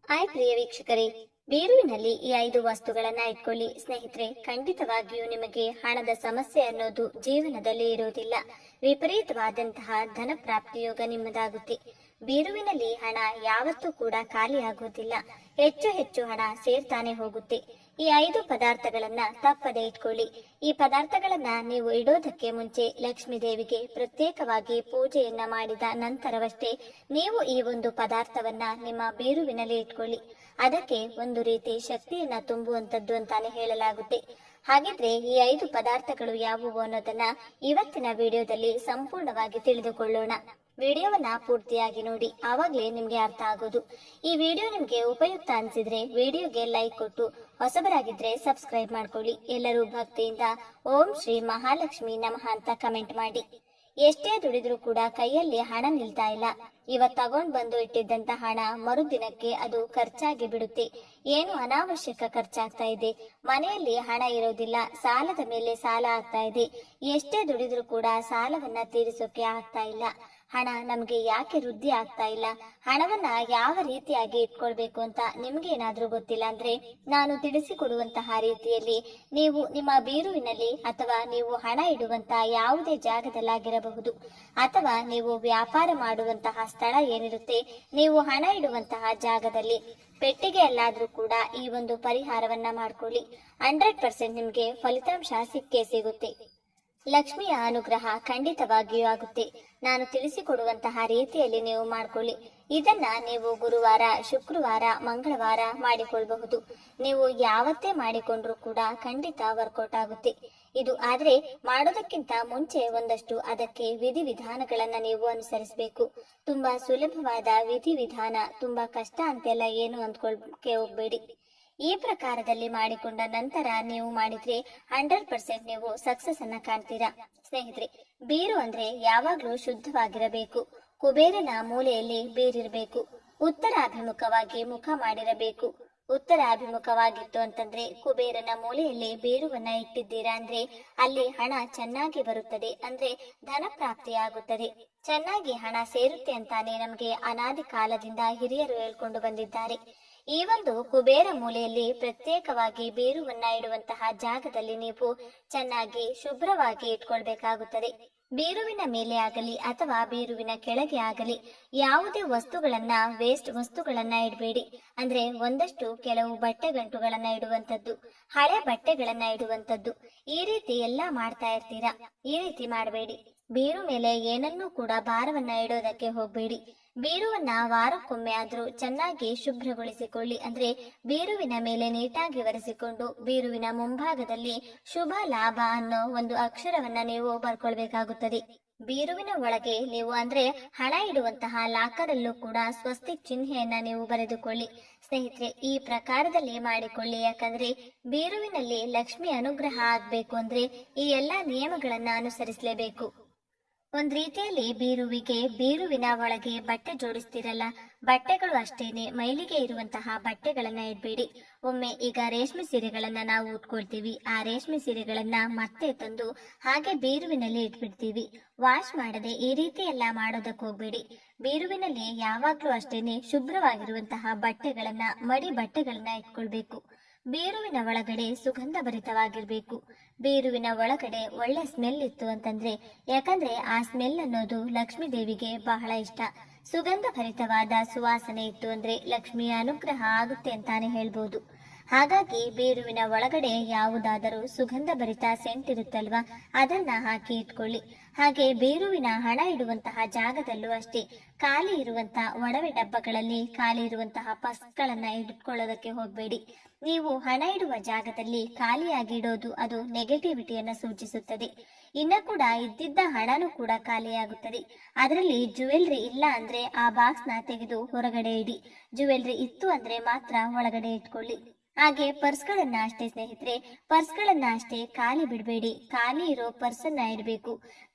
Hi ಪ್ರಿಯ ವೀಕ್ಷಕರೇ, ಬೀರುವಿನಲ್ಲಿ ಈ 5 ವಸ್ತುಗಳನ್ನ ಇಟ್ಕೊಳ್ಳಿ ಸ್ನೇಹಿತರೆ. ಖಂಡಿತವಾಗಿಯೂ ನಿಮಗೆ ಹಣದ ಸಮಸ್ಯೆ ಅನ್ನೋದು ಜೀವನದಲ್ಲಿ ಇರೋದಿಲ್ಲ. ವಿಪರೀತವಾದಂತಹ ಧನ ಪ್ರಾಪ್ತಿ ಯೋಗ ನಿಮ್ಮದಾಗುತ್ತೆ. ಬೀರುವಿನಲ್ಲಿ ಹಣ ಯಾವತ್ತೂ ಕೂಡ ಖಾಲಿ ಆಗೋದಿಲ್ಲ. ಹೆಚ್ಚು ಹೆಚ್ಚು ಹಣ ಸೇರ್ತಾನೆ ಹೋಗುತ್ತೆ. ಈ 5 ಪದಾರ್ಥಗಳನ್ನ ತಪ್ಪದೆ ಇಟ್ಕೊಳ್ಳಿ. ಈ ಪದಾರ್ಥಗಳನ್ನ ನೀವು ಇಡೋದಕ್ಕೆ ಮುಂಚೆ ಲಕ್ಷ್ಮೀ ದೇವಿಗೆ ಪ್ರತ್ಯೇಕವಾಗಿ ಪೂಜೆಯನ್ನ ಮಾಡಿದ ನಂತರವಷ್ಟೇ ನೀವು ಈ ಒಂದು ಪದಾರ್ಥವನ್ನ ನಿಮ್ಮ ಬೀರುವಿನಲ್ಲಿ ಇಟ್ಕೊಳ್ಳಿ. ಅದಕ್ಕೆ ಒಂದು ರೀತಿ ಶಕ್ತಿಯನ್ನ ತುಂಬುವಂತದ್ದು ಅಂತಾನೆ ಹೇಳಲಾಗುತ್ತೆ. ಹಾಗಿದ್ರೆ ಈ 5 ಪದಾರ್ಥಗಳು ಯಾವುವು ಅನ್ನೋದನ್ನ ಇವತ್ತಿನ ವಿಡಿಯೋದಲ್ಲಿ ಸಂಪೂರ್ಣವಾಗಿ ತಿಳಿದುಕೊಳ್ಳೋಣ. ವಿಡಿಯೋವನ್ನ ಪೂರ್ತಿಯಾಗಿ ನೋಡಿ, ಆವಾಗ್ಲೇ ನಿಮ್ಗೆ ಅರ್ಥ ಆಗೋದು. ಈ ವಿಡಿಯೋ ನಿಮ್ಗೆ ಉಪಯುಕ್ತ ಅನ್ಸಿದ್ರೆ ವಿಡಿಯೋಗೆ ಲೈಕ್ ಕೊಟ್ಟು, ಹೊಸಬರಾಗಿದ್ರೆ ಸಬ್ಸ್ಕ್ರೈಬ್ ಮಾಡ್ಕೊಳ್ಳಿ. ಎಲ್ಲರೂ ಭಕ್ತಿಯಿಂದ ಓಂ ಶ್ರೀ ಮಹಾಲಕ್ಷ್ಮಿ ನಮಃ ಅಂತ ಕಮೆಂಟ್ ಮಾಡಿ. ಎಷ್ಟೇ ದುಡಿದ್ರೂ ಕೂಡ ಕೈಯಲ್ಲಿ ಹಣ ನಿಲ್ತಾ ಇಲ್ಲ. ಇವತ್ ತಗೊಂಡ್ ಬಂದು ಇಟ್ಟಿದ್ದಂತ ಹಣ ಮರುದಿನಕ್ಕೆ ಅದು ಖರ್ಚಾಗಿ ಬಿಡುತ್ತೆ. ಏನು ಅನಾವಶ್ಯಕ ಖರ್ಚಾಗ್ತಾ ಇದೆ. ಮನೆಯಲ್ಲಿ ಹಣ ಇರೋದಿಲ್ಲ, ಸಾಲದ ಮೇಲೆ ಸಾಲ ಆಗ್ತಾ ಇದೆ. ಎಷ್ಟೇ ದುಡಿದ್ರೂ ಕೂಡ ಸಾಲವನ್ನ ತೀರಿಸೋಕೆ ಆಗ್ತಾ ಇಲ್ಲ. ಹಣ ನಮ್ಗೆ ಯಾಕೆ ವೃದ್ಧಿ ಆಗ್ತಾ ಇಲ್ಲ, ಹಣವನ್ನ ಯಾವ ರೀತಿಯಾಗಿ ಇಟ್ಕೊಳ್ಬೇಕು ಅಂತ ನಿಮ್ಗೆ ಏನಾದ್ರೂ ಗೊತ್ತಿಲ್ಲ ಅಂದ್ರೆ ನಾನು ತಿಳಿಸಿಕೊಡುವಂತಹ ರೀತಿಯಲ್ಲಿ ನೀವು ನಿಮ್ಮ ಬೀರುವಿನಲ್ಲಿ ಅಥವಾ ನೀವು ಹಣ ಇಡುವಂತ ಯಾವುದೇ ಜಾಗದಲ್ಲಾಗಿರಬಹುದು, ಅಥವಾ ನೀವು ವ್ಯಾಪಾರ ಮಾಡುವಂತಹ ಸ್ಥಳ ಏನಿರುತ್ತೆ, ನೀವು ಹಣ ಇಡುವಂತಹ ಜಾಗದಲ್ಲಿ ಪೆಟ್ಟಿಗೆ ಅಲ್ಲಾದ್ರೂ ಕೂಡ ಈ ಒಂದು ಪರಿಹಾರವನ್ನ ಮಾಡ್ಕೊಳ್ಳಿ. 100% ನಿಮ್ಗೆ ಫಲಿತಾಂಶ ಸಿಕ್ಕೇ ಸಿಗುತ್ತೆ. ಲಕ್ಷ್ಮಿಯ ಅನುಗ್ರಹ ಖಂಡಿತವಾಗಿಯೂ ಆಗುತ್ತೆ. ನಾನು ತಿಳಿಸಿಕೊಡುವಂತಹ ರೀತಿಯಲ್ಲಿ ನೀವು ಮಾಡ್ಕೊಳ್ಳಿ. ಇದನ್ನ ನೀವು ಗುರುವಾರ, ಶುಕ್ರವಾರ, ಮಂಗಳವಾರ ಮಾಡಿಕೊಳ್ಳಬಹುದು. ನೀವು ಯಾವತ್ತೇ ಮಾಡಿಕೊಂಡ್ರೂ ಕೂಡ ಖಂಡಿತ ವರ್ಕೌಟ್ ಆಗುತ್ತೆ ಇದು. ಆದ್ರೆ ಮಾಡೋದಕ್ಕಿಂತ ಮುಂಚೆ ಒಂದಷ್ಟು ಅದಕ್ಕೆ ವಿಧಿವಿಧಾನಗಳನ್ನ ನೀವು ಅನುಸರಿಸಬೇಕು. ತುಂಬಾ ಸುಲಭವಾದ ವಿಧಿವಿಧಾನ, ತುಂಬಾ ಕಷ್ಟ ಅಂತೆಲ್ಲ ಏನು ಅಂದ್ಕೊಳ್ಳಕ್ಕೆ ಹೋಗ್ಬೇಡಿ. ಈ ಪ್ರಕಾರದಲ್ಲಿ ಮಾಡಿಕೊಂಡ ನಂತರ ನೀವು ಮಾಡಿದ್ರೆ 100% ನೀವು ಸಕ್ಸಸ್ ಅನ್ನ ಕಾಣ್ತೀರಾ. ಸ್ನೇಹಿತರೆ, ಬೀರು ಅಂದ್ರೆ ಯಾವಾಗ್ಲೂ ಶುದ್ಧವಾಗಿರಬೇಕು. ಕುಬೇರನ ಮೂಲೆಯಲ್ಲಿ ಬೀರಿರಬೇಕು. ಉತ್ತರಾಭಿಮುಖವಾಗಿ ಮುಖ ಮಾಡಿರಬೇಕು. ಉತ್ತರಾಭಿಮುಖವಾಗಿತ್ತು ಅಂತಂದ್ರೆ ಕುಬೇರನ ಮೂಲೆಯಲ್ಲಿ ಬೀರುವನ್ನ ಇಟ್ಟಿದ್ದೀರಾ ಅಂದ್ರೆ ಅಲ್ಲಿ ಹಣ ಚೆನ್ನಾಗಿ ಬರುತ್ತದೆ, ಅಂದ್ರೆ ಧನ ಪ್ರಾಪ್ತಿ ಆಗುತ್ತದೆ. ಚೆನ್ನಾಗಿ ಹಣ ಸೇರುತ್ತೆ ಅಂತಾನೆ ನಮ್ಗೆ ಅನಾದಿ ಕಾಲದಿಂದ ಹಿರಿಯರು ಹೇಳ್ಕೊಂಡು ಬಂದಿದ್ದಾರೆ. ಈ ಒಂದು ಕುಬೇರ ಮೂಲೆಯಲ್ಲಿ ಪ್ರತ್ಯೇಕವಾಗಿ ಬೀರುವನ್ನ ಇಡುವಂತಹ ಜಾಗದಲ್ಲಿ ನೀವು ಚೆನ್ನಾಗಿ ಶುಭ್ರವಾಗಿ ಇಟ್ಕೊಳ್ಬೇಕಾಗುತ್ತದೆ. ಬೀರುವಿನ ಮೇಲೆ ಆಗಲಿ ಅಥವಾ ಬೀರುವಿನ ಕೆಳಗೆ ಆಗಲಿ ಯಾವುದೇ ವಸ್ತುಗಳನ್ನ, ವೇಸ್ಟ್ ವಸ್ತುಗಳನ್ನ ಇಡಬೇಡಿ. ಅಂದ್ರೆ ಒಂದಷ್ಟು ಕೆಲವು ಬಟ್ಟೆ ಗಂಟುಗಳನ್ನ ಇಡುವಂತದ್ದು, ಹಳೆ ಬಟ್ಟೆಗಳನ್ನ ಇಡುವಂತದ್ದು, ಈ ರೀತಿ ಎಲ್ಲಾ ಮಾಡ್ತಾ ಇರ್ತೀರಾ. ಈ ರೀತಿ ಮಾಡಬೇಡಿ. ಬೀರು ಮೇಲೆ ಏನನ್ನೂ ಕೂಡ ಭಾರವನ್ನ ಇಡೋದಕ್ಕೆ ಹೋಗ್ಬೇಡಿ. ಬೀರುವನ್ನ ವಾರಕ್ಕೊಮ್ಮೆ ಆದ್ರೂ ಚೆನ್ನಾಗಿ ಶುಭ್ರಗೊಳಿಸಿಕೊಳ್ಳಿ. ಅಂದ್ರೆ ಬೀರುವಿನ ಮೇಲೆ ನೀಟಾಗಿ ಒರೆಸಿಕೊಂಡು ಬೀರುವಿನ ಮುಂಭಾಗದಲ್ಲಿ ಶುಭ ಲಾಭ ಅನ್ನೋ ಒಂದು ಅಕ್ಷರವನ್ನ ನೀವು ಬರ್ಕೊಳ್ಬೇಕಾಗುತ್ತದೆ. ಬೀರುವಿನ ಒಳಗೆ ನೀವು ಅಂದ್ರೆ ಹಣ ಇಡುವಂತಹ ಲಾಕರ್ ಅಲ್ಲೂ ಕೂಡ ಸ್ವಸ್ತಿಕ್ ಚಿಹ್ನೆಯನ್ನ ನೀವು ಬರೆದುಕೊಳ್ಳಿ. ಸ್ನೇಹಿತರೆ, ಈ ಪ್ರಕಾರದಲ್ಲಿ ಮಾಡಿಕೊಳ್ಳಿ. ಯಾಕಂದ್ರೆ ಬೀರುವಿನಲ್ಲಿ ಲಕ್ಷ್ಮಿ ಅನುಗ್ರಹ ಆಗ್ಬೇಕು ಅಂದ್ರೆ ಈ ಎಲ್ಲಾ ನಿಯಮಗಳನ್ನ ಅನುಸರಿಸಲೇಬೇಕು. ಒಂದ್ ರೀತಿಯಲ್ಲಿ ಬೀರುವಿನ ಒಳಗೆ ಬಟ್ಟೆ ಜೋಡಿಸ್ತಿರಲ್ಲ, ಬಟ್ಟೆಗಳು ಅಷ್ಟೇನೆ ಮೈಲಿಗೆ ಇರುವಂತಹ ಬಟ್ಟೆಗಳನ್ನ ಇಡ್ಬೇಡಿ. ಒಮ್ಮೆ ಈಗ ರೇಷ್ಮೆ ಸೀರೆಗಳನ್ನ ನಾವು ಉಟ್ಕೊಳ್ತೀವಿ, ಆ ರೇಷ್ಮೆ ಸೀರೆಗಳನ್ನ ಮತ್ತೆ ತಂದು ಹಾಗೆ ಬೀರುವಿನಲ್ಲಿ ಇಟ್ಬಿಡ್ತೀವಿ. ವಾಶ್ ಮಾಡದೆ ಈ ರೀತಿ ಎಲ್ಲ ಮಾಡೋದಕ್ಕೆ ಹೋಗ್ಬೇಡಿ. ಬೀರುವಿನಲ್ಲಿ ಯಾವಾಗ್ಲೂ ಅಷ್ಟೇನೆ ಶುಭ್ರವಾಗಿರುವಂತಹ ಬಟ್ಟೆಗಳನ್ನ, ಮಡಿ ಬಟ್ಟೆಗಳನ್ನ ಇಟ್ಕೊಳ್ಬೇಕು. ಬೀರುವಿನ ಒಳಗಡೆ ಸುಗಂಧ ಭರಿತವಾಗಿರ್ಬೇಕು. ಬೀರುವಿನ ಒಳಗಡೆ ಒಳ್ಳೆ ಸ್ಮೆಲ್ ಇತ್ತು ಅಂತಂದ್ರೆ, ಯಾಕಂದ್ರೆ ಆ ಸ್ಮೆಲ್ ಅನ್ನೋದು ಲಕ್ಷ್ಮೀ ದೇವಿಗೆ ಬಹಳ ಇಷ್ಟ. ಸುಗಂಧ ಭರಿತವಾದ ಸುವಾಸನೆ ಇತ್ತು ಅಂದ್ರೆ ಲಕ್ಷ್ಮಿಯ ಅನುಗ್ರಹ ಆಗುತ್ತೆ ಅಂತಾನೆ ಹೇಳ್ಬೋದು. ಹಾಗಾಗಿ ಬೀರುವಿನ ಒಳಗಡೆ ಯಾವುದಾದರೂ ಸುಗಂಧ ಭರಿತ ಸೆಂಟ್ ಇರುತ್ತಲ್ವಾ, ಅದನ್ನ ಹಾಕಿ ಇಟ್ಕೊಳ್ಳಿ. ಹಾಗೆ ಬೀರುವಿನ ಹಣ ಇಡುವಂತಹ ಜಾಗದಲ್ಲೂ ಅಷ್ಟೇ ಖಾಲಿ ಇರುವಂತಹ ಒಡವೆ ಡಬ್ಬಗಳಲ್ಲಿ ಖಾಲಿ ಇರುವಂತಹ ಪರ್ಸ್ಗಳನ್ನ ಇಟ್ಕೊಳ್ಳೋದಕ್ಕೆ ಹೋಗ್ಬೇಡಿ. ನೀವು ಹಣ ಇಡುವ ಜಾಗದಲ್ಲಿ ಖಾಲಿಯಾಗಿ ಇಡೋದು ಅದು ನೆಗೆಟಿವಿಟಿಯನ್ನ ಸೂಚಿಸುತ್ತದೆ. ಇನ್ನ ಕೂಡ ಇದ್ದಿದ್ದ ಹಣನೂ ಕೂಡ ಖಾಲಿಯಾಗುತ್ತದೆ. ಅದರಲ್ಲಿ ಜುವೆಲ್ರಿ ಇಲ್ಲ ಅಂದ್ರೆ ಆ ಬಾಕ್ಸ್ ನ ತೆಗೆದು ಹೊರಗಡೆ ಇಡಿ. ಜುವೆಲ್ರಿ ಇತ್ತು ಅಂದ್ರೆ ಮಾತ್ರ ಒಳಗಡೆ ಇಟ್ಕೊಳ್ಳಿ. ಹಾಗೆ ಪರ್ಸ್ಗಳನ್ನ ಅಷ್ಟೇ ಸ್ನೇಹಿತರೆ, ಪರ್ಸ್ಗಳನ್ನ ಅಷ್ಟೇ ಖಾಲಿ ಬಿಡಬೇಡಿ. ಖಾಲಿ ಇರೋ ಪರ್ಸನ್ನ ಇಡಬೇಕು.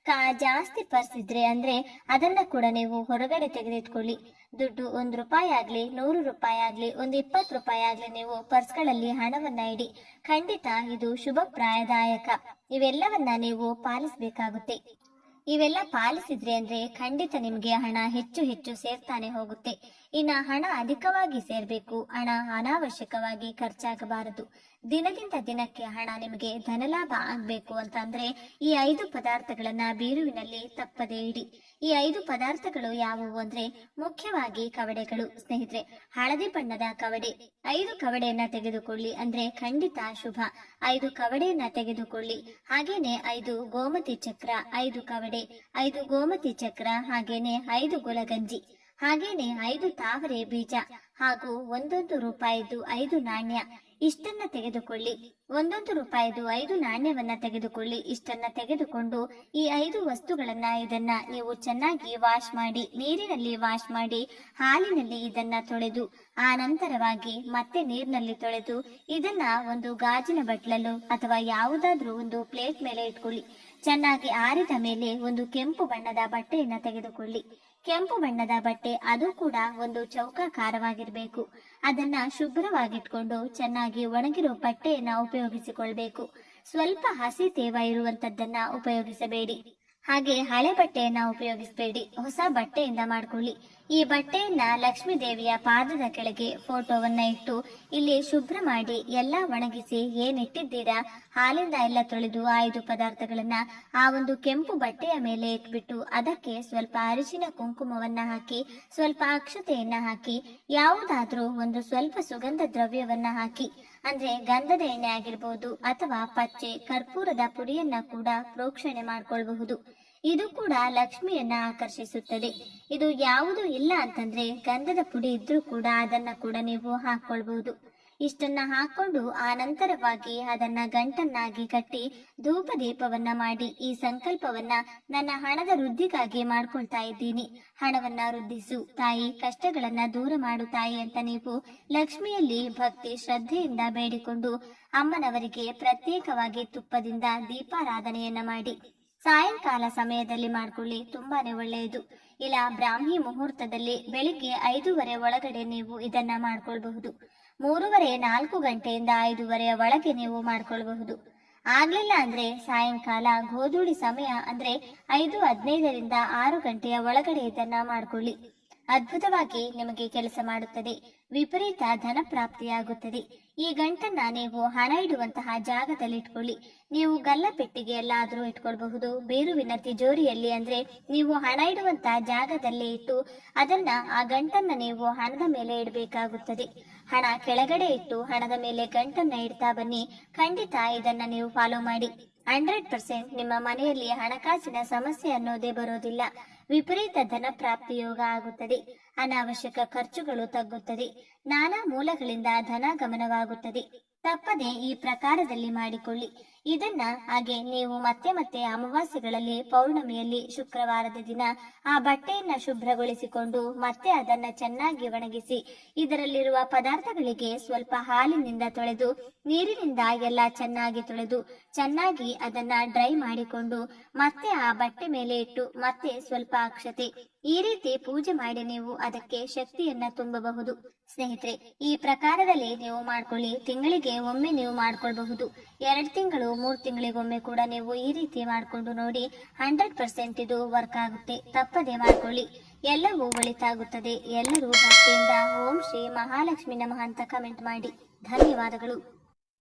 ಜಾಸ್ತಿ ಪರ್ಸ್ ಇದ್ರೆ ಅಂದ್ರೆ ಅದನ್ನ ಕೂಡ ನೀವು ಹೊರಗಡೆ ತೆಗೆದಿಟ್ಕೊಳ್ಳಿ. ದುಡ್ಡು 1 ರೂಪಾಯಿ ಆಗ್ಲಿ, 100 ರೂಪಾಯಿ ಆಗ್ಲಿ, 20 ರೂಪಾಯಿ ಆಗ್ಲಿ ನೀವು ಪರ್ಸ್ಗಳಲ್ಲಿ ಹಣವನ್ನ ಇಡಿ. ಖಂಡಿತ ಇದು ಶುಭಪ್ರಾಯದಾಯಕ. ಇವೆಲ್ಲವನ್ನ ನೀವು ಪಾಲಿಸಬೇಕಾಗುತ್ತೆ. ಇವೆಲ್ಲ ಪಾಲಿಸಿದ್ರೆ ಅಂದ್ರೆ ಖಂಡಿತ ನಿಮ್ಗೆ ಹಣ ಹೆಚ್ಚು ಹೆಚ್ಚು ಸೇರ್ತಾನೆ ಹೋಗುತ್ತೆ. ಇನ್ನು ಹಣ ಅಧಿಕವಾಗಿ ಸೇರಬೇಕು, ಹಣ ಅನಾವಶ್ಯಕವಾಗಿ ಖರ್ಚಾಗಬಾರದು. ದಿನದಿಂದ ದಿನಕ್ಕೆ ಹಣ ನಿಮಗೆ ಧನಲಾಭ ಆಗ್ಬೇಕು ಅಂತಂದ್ರೆ ಈ 5 ಪದಾರ್ಥಗಳನ್ನ ಬೀರುವಿನಲ್ಲಿ ತಪ್ಪದೇ ಇಡಿ. ಈ 5 ಪದಾರ್ಥಗಳು ಯಾವುವು ಅಂದ್ರೆ ಮುಖ್ಯವಾಗಿ ಕವಡೆಗಳು. ಸ್ನೇಹಿತರೆ, ಹಳದಿ ಬಣ್ಣದ ಕವಡೆ 5 ಕವಡೆಯನ್ನ ತೆಗೆದುಕೊಳ್ಳಿ, ಅಂದ್ರೆ ಖಂಡಿತ ಶುಭ. 5 ಕವಡೆಯನ್ನ ತೆಗೆದುಕೊಳ್ಳಿ. ಹಾಗೇನೆ 5 ಗೋಮತಿ ಚಕ್ರ, 5 ಕವಡೆ, 5 ಗೋಮತಿ ಚಕ್ರ, ಹಾಗೇನೆ 5 ಗುಲಗಂಜಿ, ಹಾಗೇನೆ 5 ತಾವರೆ ಬೀಜ ಹಾಗೂ 1 ರೂಪಾಯಿದು 5 ನಾಣ್ಯ. ಇಷ್ಟನ್ನ ತೆಗೆದುಕೊಳ್ಳಿ. 1 ರೂಪಾಯಿದು 5 ನಾಣ್ಯವನ್ನ ತೆಗೆದುಕೊಳ್ಳಿ. ಇಷ್ಟನ್ನ ತೆಗೆದುಕೊಂಡು ಈ 5 ವಸ್ತುಗಳನ್ನ ಇದನ್ನ ನೀವು ಚೆನ್ನಾಗಿ ವಾಶ್ ಮಾಡಿ, ನೀರಿನಲ್ಲಿ ವಾಶ್ ಮಾಡಿ, ಹಾಲಿನಲ್ಲಿ ಇದನ್ನ ತೊಳೆದು, ಆ ನಂತರವಾಗಿ ಮತ್ತೆ ನೀರಿನಲ್ಲಿ ತೊಳೆದು ಇದನ್ನ ಒಂದು ಗಾಜಿನ ಬಟ್ಲಲ್ಲೋ ಅಥವಾ ಯಾವುದಾದ್ರೂ ಒಂದು ಪ್ಲೇಟ್ ಮೇಲೆ ಇಟ್ಕೊಳ್ಳಿ. ಚೆನ್ನಾಗಿ ಆರಿದ ಮೇಲೆ ಒಂದು ಕೆಂಪು ಬಣ್ಣದ ಬಟ್ಟೆಯನ್ನ ತೆಗೆದುಕೊಳ್ಳಿ. ಕೆಂಪು ಬಣ್ಣದ ಬಟ್ಟೆ, ಅದು ಕೂಡ ಒಂದು ಚೌಕಾಕಾರವಾಗಿರ್ಬೇಕು. ಅದನ್ನ ಶುಭ್ರವಾಗಿಟ್ಕೊಂಡು ಚೆನ್ನಾಗಿ ಒಣಗಿರೋ ಬಟ್ಟೆಯನ್ನ ಉಪಯೋಗಿಸಿಕೊಳ್ಬೇಕು. ಸ್ವಲ್ಪ ಹಸಿ ತೇವ ಇರುವಂತದ್ದನ್ನ ಉಪಯೋಗಿಸಬೇಡಿ. ಹಾಗೆ ಹಳೆ ಬಟ್ಟೆಯನ್ನ ಉಪಯೋಗಿಸಬೇಡಿ, ಹೊಸ ಬಟ್ಟೆಯಿಂದ ಮಾಡ್ಕೊಳ್ಳಿ. ಈ ಬಟ್ಟೆಯನ್ನ ಲಕ್ಷ್ಮೀ ದೇವಿಯ ಪಾದದ ಕೆಳಗೆ ಫೋಟೋವನ್ನ ಇಟ್ಟು ಇಲ್ಲಿ ಶುಭ್ರ ಮಾಡಿ ಎಲ್ಲ ಒಣಗಿಸಿ ಏನಿಟ್ಟಿದ್ದೀರಾ ಹಾಲಿಂದ ಎಲ್ಲ ತೊಳೆದು 5 ಪದಾರ್ಥಗಳನ್ನ ಆ ಒಂದು ಕೆಂಪು ಬಟ್ಟೆಯ ಮೇಲೆ ಇಟ್ಬಿಟ್ಟು ಅದಕ್ಕೆ ಸ್ವಲ್ಪ ಅರಿಶಿನ ಕುಂಕುಮವನ್ನ ಹಾಕಿ, ಸ್ವಲ್ಪ ಅಕ್ಷತೆಯನ್ನ ಹಾಕಿ, ಯಾವುದಾದ್ರೂ ಒಂದು ಸ್ವಲ್ಪ ಸುಗಂಧ ದ್ರವ್ಯವನ್ನ ಹಾಕಿ, ಅಂದ್ರೆ ಗಂಧದ ಎಣ್ಣೆ ಆಗಿರ್ಬೋದು ಅಥವಾ ಪಚ್ಚೆ ಕರ್ಪೂರದ ಪುಡಿಯನ್ನ ಕೂಡ ಪ್ರೋಕ್ಷಣೆ ಮಾಡ್ಕೊಳ್ಬಹುದು. ಇದು ಕೂಡ ಲಕ್ಷ್ಮಿಯನ್ನ ಆಕರ್ಷಿಸುತ್ತದೆ. ಇದು ಯಾವುದು ಇಲ್ಲ ಅಂತಂದ್ರೆ ಗಂಧದ ಪುಡಿ ಇದ್ರೂ ಕೂಡ ಅದನ್ನ ಕೂಡ ನೀವು ಹಾಕೊಳ್ಬಹುದು. ಇಷ್ಟನ್ನ ಹಾಕೊಂಡು ಆ ನಂತರವಾಗಿ ಅದನ್ನ ಗಂಟನ್ನಾಗಿ ಕಟ್ಟಿ ಧೂಪ ದೀಪವನ್ನ ಮಾಡಿ ಈ ಸಂಕಲ್ಪವನ್ನ ನನ್ನ ಹಣದ ವೃದ್ಧಿಗಾಗಿ ಮಾಡ್ಕೊಳ್ತಾ ಇದ್ದೀನಿ, ಹಣವನ್ನ ವೃದ್ಧಿಸು ತಾಯಿ, ಕಷ್ಟಗಳನ್ನ ದೂರ ಮಾಡು ತಾಯಿ ಅಂತ ನೀವು ಲಕ್ಷ್ಮಿಯಲ್ಲಿ ಭಕ್ತಿ ಶ್ರದ್ಧೆಯಿಂದ ಬೇಡಿಕೊಂಡು ಅಮ್ಮನವರಿಗೆ ಪ್ರತ್ಯೇಕವಾಗಿ ತುಪ್ಪದಿಂದ ದೀಪಾರಾಧನೆಯನ್ನ ಮಾಡಿ ಸಾಯಂಕಾಲ ಸಮಯದಲ್ಲಿ ಮಾಡ್ಕೊಳ್ಳಿ, ತುಂಬಾನೇ ಒಳ್ಳೆಯದು. ಇಲ್ಲ ಬ್ರಾಹ್ಮಿ ಮುಹೂರ್ತದಲ್ಲಿ ಬೆಳಿಗ್ಗೆ 5:30 ಒಳಗಡೆ ನೀವು ಇದನ್ನ ಮಾಡ್ಕೊಳ್ಬಹುದು. 3:30-4 ಗಂಟೆಯಿಂದ 5:30 ಒಳಗೆ ನೀವು ಮಾಡ್ಕೊಳ್ಬಹುದು. ಆಗ್ಲಿಲ್ಲ ಅಂದ್ರೆ ಸಾಯಂಕಾಲ ಗೋಧೂಳಿ ಸಮಯ ಅಂದ್ರೆ 5:15ರಿಂದ 6 ಗಂಟೆಯ ಒಳಗಡೆ ಇದನ್ನ ಮಾಡ್ಕೊಳ್ಳಿ. ಅದ್ಭುತವಾಗಿ ನಿಮಗೆ ಕೆಲಸ ಮಾಡುತ್ತದೆ. ವಿಪರೀತ ಧನ ಪ್ರಾಪ್ತಿಯಾಗುತ್ತದೆ. ಈ ಗಂಟನ್ನ ನೀವು ಹಣ ಇಡುವಂತಹ ಜಾಗದಲ್ಲಿ ಇಟ್ಕೊಳ್ಳಿ. ನೀವು ಗಲ್ಲಪೆಟ್ಟಿಗೆ ಎಲ್ಲಾದ್ರೂ ಇಟ್ಕೊಳ್ಬಹುದು, ಬೇರುವಿನ ತಿಜೋರಿಯಲ್ಲಿ ಅಂದ್ರೆ ನೀವು ಹಣ ಇಡುವಂತಹ ಜಾಗದಲ್ಲೇ ಇಟ್ಟು ಅದನ್ನ ಆ ಗಂಟನ್ನ ನೀವು ಹಣದ ಮೇಲೆ ಇಡಬೇಕಾಗುತ್ತದೆ. ಹಣ ಕೆಳಗಡೆ ಇಟ್ಟು ಹಣದ ಮೇಲೆ ಗಂಟನ್ನ ಇಡ್ತಾ ಬನ್ನಿ. ಖಂಡಿತ ಇದನ್ನ ನೀವು ಫಾಲೋ ಮಾಡಿ. 100% ನಿಮ್ಮ ಮನೆಯಲ್ಲಿ ಹಣಕಾಸಿನ ಸಮಸ್ಯೆ ಅನ್ನೋದೇ ಬರೋದಿಲ್ಲ. ವಿಪರೀತ ಧನ ಪ್ರಾಪ್ತಿ ಯೋಗ ಆಗುತ್ತದೆ. ಅನಾವಶ್ಯಕ ಖರ್ಚುಗಳು ತಗ್ಗುತ್ತದೆ. ನಾನಾ ಮೂಲಗಳಿಂದ ಧನ ಗಮನವಾಗುತ್ತದೆ. ತಪ್ಪದೆ ಈ ಪ್ರಕಾರದಲ್ಲಿ ಮಾಡಿಕೊಳ್ಳಿ. ಇದನ್ನ ಹಾಗೆ ನೀವು ಮತ್ತೆ ಮತ್ತೆ ಅಮಾವಾಸ್ಯೆಗಳಲ್ಲಿ, ಪೌರ್ಣಮಿಯಲ್ಲಿ, ಶುಕ್ರವಾರದ ದಿನ ಆ ಬಟ್ಟೆಯನ್ನ ಶುಭ್ರಗೊಳಿಸಿಕೊಂಡು ಮತ್ತೆ ಅದನ್ನ ಚೆನ್ನಾಗಿ ಒಣಗಿಸಿ ಇದರಲ್ಲಿರುವ ಪದಾರ್ಥಗಳಿಗೆ ಸ್ವಲ್ಪ ಹಾಲಿನಿಂದ ತೊಳೆದು ನೀರಿನಿಂದ ಎಲ್ಲ ಚೆನ್ನಾಗಿ ತೊಳೆದು ಚೆನ್ನಾಗಿ ಅದನ್ನ ಡ್ರೈ ಮಾಡಿಕೊಂಡು ಮತ್ತೆ ಆ ಬಟ್ಟೆ ಮೇಲೆ ಇಟ್ಟು ಮತ್ತೆ ಸ್ವಲ್ಪ ಅಕ್ಷತೆ ಈ ರೀತಿ ಪೂಜೆ ಮಾಡಿ ನೀವು ಅದಕ್ಕೆ ಶಕ್ತಿಯನ್ನ ತುಂಬಬಹುದು. ಸ್ನೇಹಿತರೆ, ಈ ಪ್ರಕಾರದಲ್ಲಿ ನೀವು ಮಾಡ್ಕೊಳ್ಳಿ. ತಿಂಗಳಿಗೆ ಒಮ್ಮೆ ನೀವು ಮಾಡ್ಕೊಳ್ಬಹುದು. 2 ತಿಂಗಳು 3 ತಿಂಗಳಿಗೊಮ್ಮೆ ಕೂಡ ನೀವು ಈ ರೀತಿ ಮಾಡ್ಕೊಂಡು ನೋಡಿ. 100% ಇದು ವರ್ಕ್ ಆಗುತ್ತೆ. ತಪ್ಪದೆ ಮಾಡ್ಕೊಳ್ಳಿ. ಎಲ್ಲವೂ ಒಳಿತಾಗುತ್ತದೆ. ಎಲ್ಲರೂ ಭಕ್ತಿಯಿಂದ ಓಂ ಶ್ರೀ ಮಹಾಲಕ್ಷ್ಮಿ ನಮಃ ಅಂತ ಕಮೆಂಟ್ ಮಾಡಿ. ಧನ್ಯವಾದಗಳು.